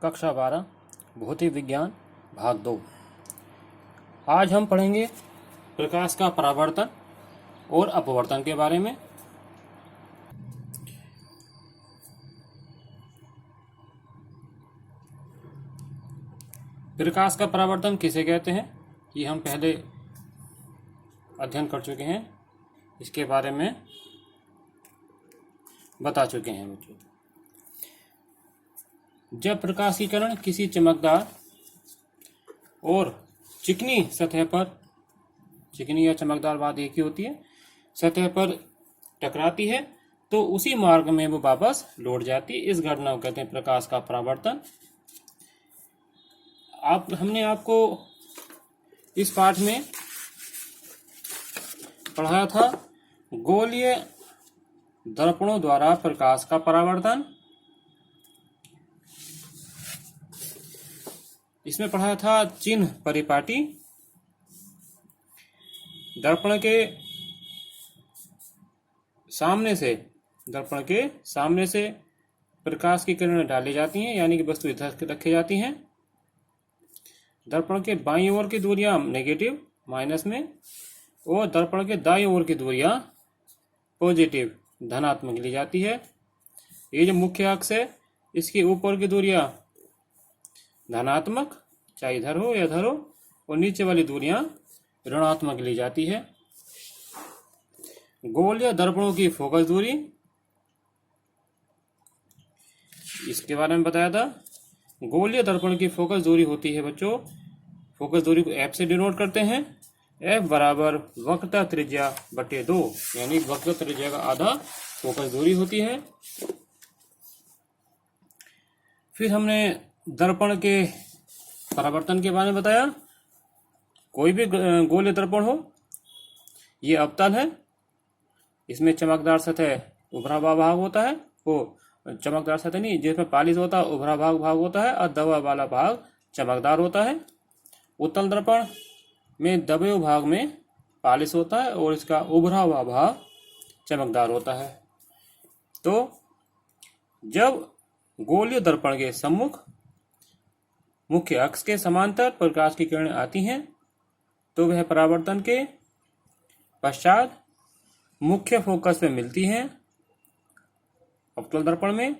कक्षा 12 भौतिक विज्ञान भाग 2। आज हम पढ़ेंगे प्रकाश का परावर्तन और अपवर्तन के बारे में। प्रकाश का परावर्तन किसे कहते हैं ये हम पहले अध्ययन कर चुके हैं, इसके बारे में बता चुके हैं बच्चों। जब प्रकाश की किरण किसी चमकदार और चिकनी सतह पर, चिकनी या चमकदार बात एक ही होती है, सतह पर टकराती है तो उसी मार्ग में वो वापस लौट जाती है। इस घटना को कहते हैं प्रकाश का परावर्तन। हमने आपको इस पाठ में पढ़ाया था गोलीय दर्पणों द्वारा प्रकाश का परावर्तन। इसमें पढ़ाया था चिन्ह परिपाटी। दर्पण के सामने से प्रकाश की किरणें डाली जाती हैं, यानी कि वस्तु इधर रखी जाती हैं। दर्पण के बाईं ओर की दूरियां नेगेटिव माइनस में और दर्पण के दाईं ओर की दूरियां पॉजिटिव धनात्मक ली जाती है। ये जो मुख्य अक्ष है इसके ऊपर की दूरियां धनात्मक, चाहे इधर हो या इधर हो, और नीचे वाली दूरियां ऋणात्मक ली जाती है। गोलीय दर्पणों की फोकस दूरी, इसके बारे में बताया था। गोलीय दर्पण की फोकस दूरी होती है बच्चों, फोकस दूरी को एफ से डिनोट करते हैं। एफ बराबर वक्रता त्रिज्या बटे 2, यानी वक्रता त्रिज्या का आधा फोकस दूरी होती है। फिर हमने दर्पण के परावर्तन के बारे में बताया। कोई भी गोलीय दर्पण हो, ये अवतल है, इसमें चमकदार सतह उभरा हुआ भाग होता है, वो चमकदार सतह नहीं, जिसमें पालिश होता है उभरा भाग होता है, और दबा वाला भाग चमकदार होता है। उत्तल दर्पण में दबे हुए भाग में पालिश होता है और इसका उभरा हुआ भाग चमकदार होता है। तो जब गोलीय दर्पण के सम्मुख मुख्य अक्ष के समांतर प्रकाश की किरणें आती हैं तो वह परावर्तन के पश्चात मुख्य फोकस में मिलती हैं अवतल दर्पण में,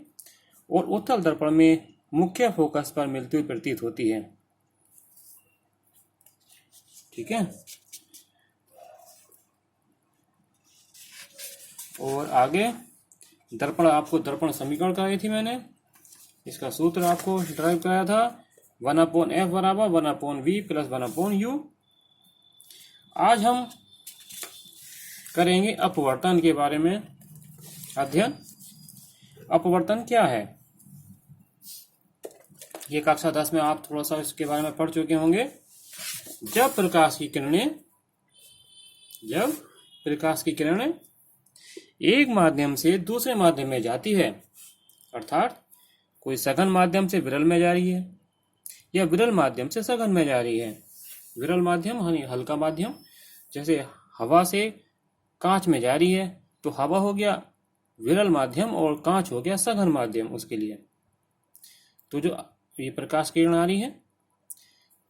और उत्तल दर्पण में मुख्य फोकस पर मिलती हुई प्रतीत होती है। ठीक है। और आगे दर्पण, आपको दर्पण समीकरण कराई थी मैंने, इसका सूत्र आपको ड्राइव कराया था 1/f बराबर 1/v प्लस 1/u। आज हम करेंगे अपवर्तन के बारे में अध्ययन। अपवर्तन क्या है ये कक्षा 10 में आप थोड़ा सा इसके बारे में पढ़ चुके होंगे। जब प्रकाश की किरणें एक माध्यम से दूसरे माध्यम में जाती है, अर्थात कोई सघन माध्यम से विरल में जा रही है या विरल माध्यम से सघन में जा रही है। विरल माध्यम यानी हल्का माध्यम, जैसे हवा से कांच में जा रही है तो हवा हो गया विरल माध्यम और कांच हो गया सघन माध्यम उसके लिए। तो जो ये प्रकाश किरण आ रही है,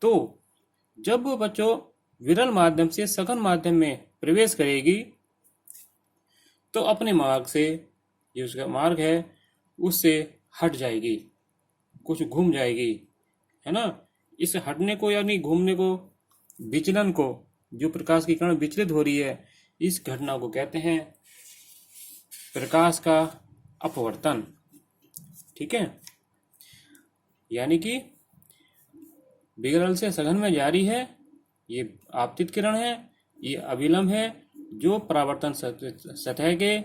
तो जब वो बच्चों विरल माध्यम से सघन माध्यम में प्रवेश करेगी तो अपने मार्ग से, जो उसका मार्ग है उससे हट जाएगी, कुछ घूम जाएगी, है ना। इस हटने को यानी घूमने को, विचलन को, जो प्रकाश की किरण विचलित हो रही है, इस घटना को कहते हैं प्रकाश का अपवर्तन। ठीक है। यानी कि विरल से सघन में जारी है, ये आपतित किरण है, ये अभिलंब है जो परावर्तन सतह के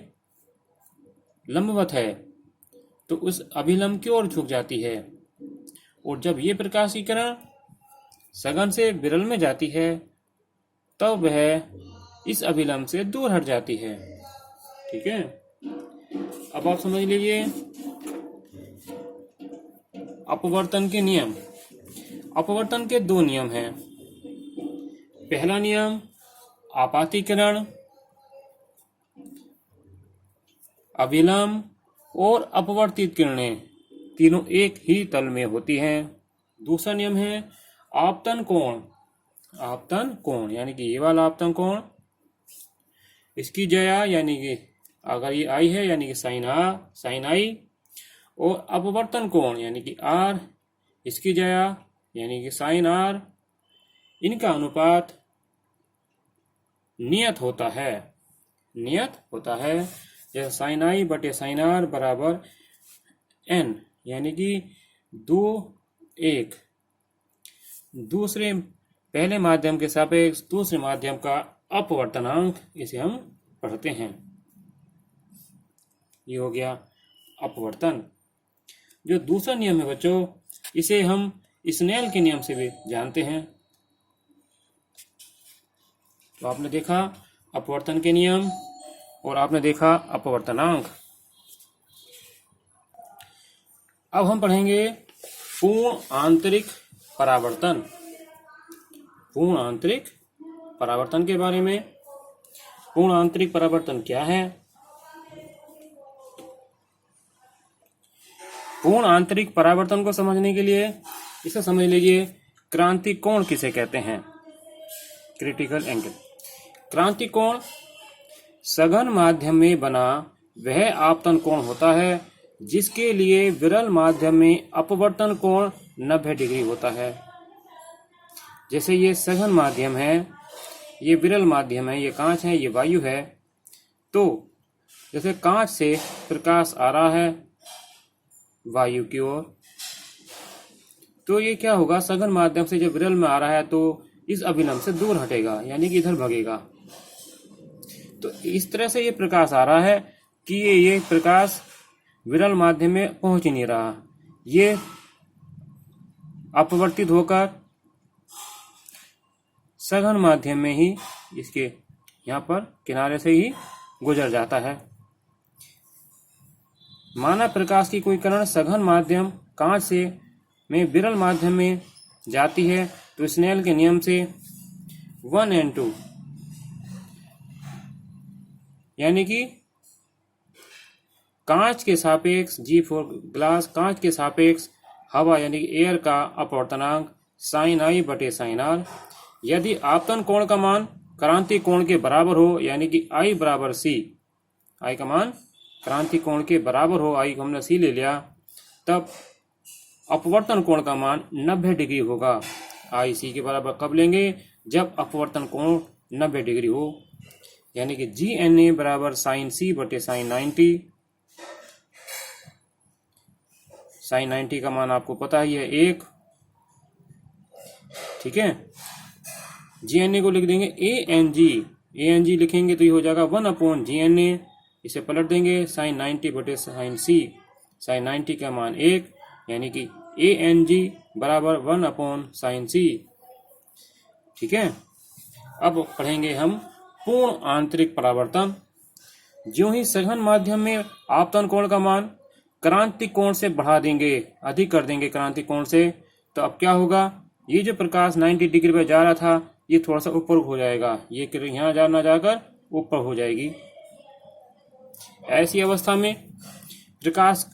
लंबवत है, तो उस अभिलंब की ओर झुक जाती है। और जब ये प्रकाश की किरण सघन से विरल में जाती है तब वह इस अभिलंब से दूर हट जाती है। ठीक है। अब आप समझ लीजिए अपवर्तन के नियम। अपवर्तन के 2 नियम हैं। पहला नियम, आपातिकरण, अभिलंब और अपवर्तित किरणें तीनों एक ही तल में होती हैं। दूसरा नियम है आपतन कोण। आपतन कोण यानी कि ये वाला आपतन कोण, इसकी जया यानी कि अगर ये आई है यानी कि साइन आर साइन आई, और अपवर्तन कोण यानी कि आर, इसकी जया यानी कि साइन आर, इनका अनुपात नियत होता है। नियत होता है जैसे साइन आई बटे साइन आर बराबर एन, यानी कि 2:1। दूसरे पहले माध्यम के सापेक्ष दूसरे माध्यम का अपवर्तनांक, इसे हम पढ़ते हैं। ये हो गया अपवर्तन। जो दूसरा नियम है बच्चों, इसे हम स्नेल के नियम से भी जानते हैं। तो आपने देखा अपवर्तन के नियम और आपने देखा अपवर्तनांक। अब हम पढ़ेंगे पूर्ण आंतरिक परावर्तन। पूर्ण आंतरिक परावर्तन के बारे में। पूर्ण आंतरिक परावर्तन क्या है? पूर्ण आंतरिक परावर्तन को समझने के लिए इसे समझ लीजिए क्रांति कोण किसे कहते हैं। Critical angle. क्रांति कोण सघन माध्यम में बना वह आपतन कोण होता है जिसके लिए विरल माध्यम में अपवर्तन कोण 90 डिग्री होता है। जैसे ये सघन माध्यम है, ये विरल माध्यम है, ये कांच है, ये वायु है। तो जैसे कांच से प्रकाश आ रहा है वायु की ओर, तो ये क्या होगा, सघन माध्यम से जब विरल में आ रहा है तो इस अभिलंब से दूर हटेगा, यानी कि इधर भगेगा। तो इस तरह से ये प्रकाश आ रहा है कि ये प्रकाश विरल माध्यम में पहुंच ही नहीं रहा, ये अपवर्तित होकर सघन माध्यम में ही इसके यहाँ पर किनारे से ही गुजर जाता है। माना प्रकाश की कोई किरण सघन माध्यम कांच से में विरल माध्यम में जाती है तो स्नेल के नियम से 1n2 यानी कि कांच के सापेक्ष G4 ग्लास, कांच के सापेक्ष हवा यानी कि एयर का अपवर्तनांक साइन आई बटे साइन आर। यदि आपतन कोण का मान क्रांति कोण के बराबर हो यानी कि I बराबर C, I का मान क्रांति कोण के बराबर हो, I को हमने C ले लिया, तब अपवर्तन कोण का मान 90 डिग्री होगा। I C के बराबर कब लेंगे? जब अपवर्तन कोण 90 डिग्री हो, यानी कि GNA बराबर साइन C बटे साइन 90। साइन 90 का मान आपको पता ही है 1, ठीक है। GNA को लिख देंगे ANG लिखेंगे तो ये हो जाएगा 1/GNA। इसे पलट देंगे साइन 90 बटे साइन C, साइन 90 का मान 1, यानी कि ANG बराबर 1/साइन C, ठीक है। अब पढ़ेंगे हम पूर्ण आंतरिक परावर्तन। ज्यों ही सघन माध्यम में आपतन कोण का मान क्रांति कोण से बढ़ा देंगे, अधिक कर देंगे क्रांति कोण से, तो अब क्या होगा, ये जो प्रकाश 90 डिग्री पर जा रहा था ये थोड़ा सा ऊपर हो जाएगा, ये यहाँ जाना जाकर ऊपर हो जाएगी। ऐसी अवस्था में प्रकाश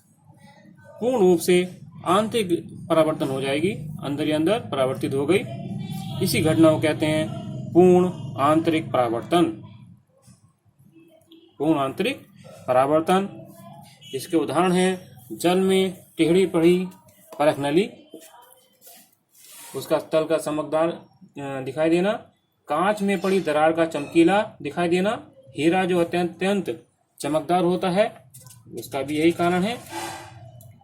पूर्ण रूप से आंतरिक परावर्तन हो जाएगी, अंदर ही अंदर परावर्तित हो गई। इसी घटना को कहते हैं पूर्ण आंतरिक परावर्तन। पूर्ण आंतरिक परावर्तन। इसके उदाहरण हैं जल में टेढ़ी पड़ी परख नली, उसका तल का चमकदार दिखाई देना, कांच में पड़ी दरार का चमकीला दिखाई देना, हीरा जो अत्यंत चमकदार होता है उसका भी यही कारण है,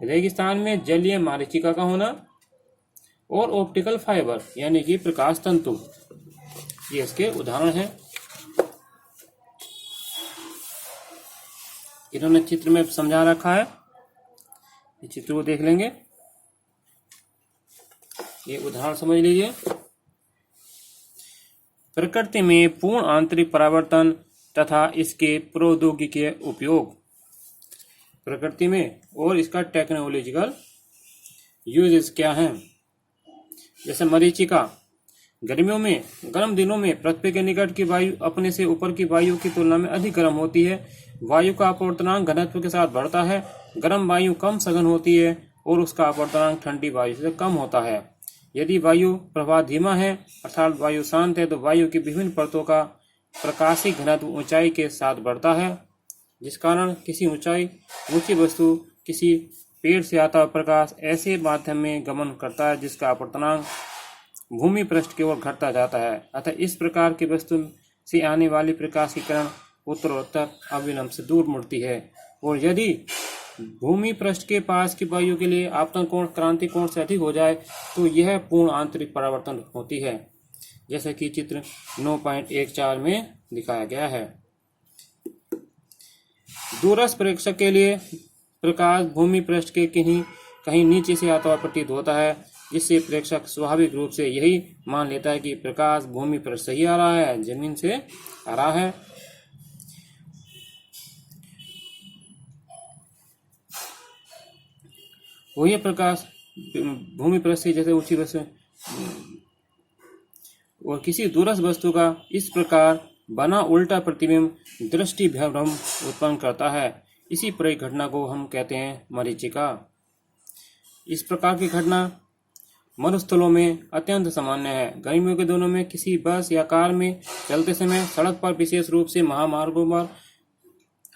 रेगिस्तान में जलीय मरीचिका का होना, और ऑप्टिकल फाइबर यानी कि प्रकाश तंतु, ये इसके उदाहरण हैं। इन्होंने चित्र में समझा रखा है, इस चित्र को देख लेंगे, ये उदाहरण समझ लीजिए। प्रकृति में पूर्ण आंतरिक परावर्तन तथा इसके प्रौद्योगिकीय उपयोग। प्रकृति में और इसका टेक्नोलॉजिकल यूजेस क्या हैं? जैसे मरीचिका, गर्मियों में गर्म दिनों में पृथ्वी के निकट की वायु अपने से ऊपर की वायु की तुलना में अधिक गर्म होती है। वायु का अपवर्तनांक घनत्व के साथ बढ़ता है। गर्म वायु कम सघन होती है और उसका अपवर्तनांक ठंडी वायु से कम होता है। यदि वायु प्रवाह धीमा है अर्थात वायु शांत है तो वायु की विभिन्न परतों का प्रकाशीय घनत्व ऊंचाई के साथ बढ़ता है, जिस कारण किसी ऊंची वस्तु किसी पेड़ से आता हुआ प्रकाश ऐसे माध्यम में गमन करता है जिसका अपवर्तनांक भूमि पृष्ठ की ओर घटता जाता है। अतः इस प्रकार की वस्तु से आने वाली प्रकाश की किरण उत्तरोत्तर अविलंब से दूर मुड़ती है, और यदि भूमि पृष्ठ के पास की वायु के लिए आपतन कोण क्रांति कोण से अधिक हो जाए तो यह पूर्ण आंतरिक परावर्तन होती है, जैसे कि चित्र 9.14 में दिखाया गया है। दूरस्थ प्रेक्षक के लिए प्रकाश भूमि पृष्ठ के कहीं नीचे से आता हुआ प्रतीत होता है, जिससे प्रेक्षक स्वाभाविक रूप से यही मान लेता है कि प्रकाश भूमि पृष्ठ से ही आ रहा है, जमीन से आ रहा है। वही प्रकाश भूमि पृष्ठ से जैसे ऊंची वस्तु और किसी दूरस्थ वस्तु का इस प्रकार बना उल्टा प्रतिबिंब दृष्टि भ्रम उत्पन्न करता है। इसी परिघटना को हम कहते हैं मरीचिका। इस प्रकार की घटना मरुस्थलों में अत्यंत सामान्य है। गर्मियों के दिनों में किसी बस या कार में चलते समय सड़क पर, विशेष रूप से महामार्गों पर,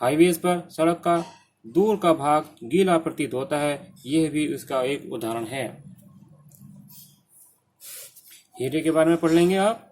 हाईवेज पर सड़क का दूर का भाग गीला प्रतीत होता है। यह भी उसका एक उदाहरण है। हीरे के बारे में पढ़ लेंगे आप।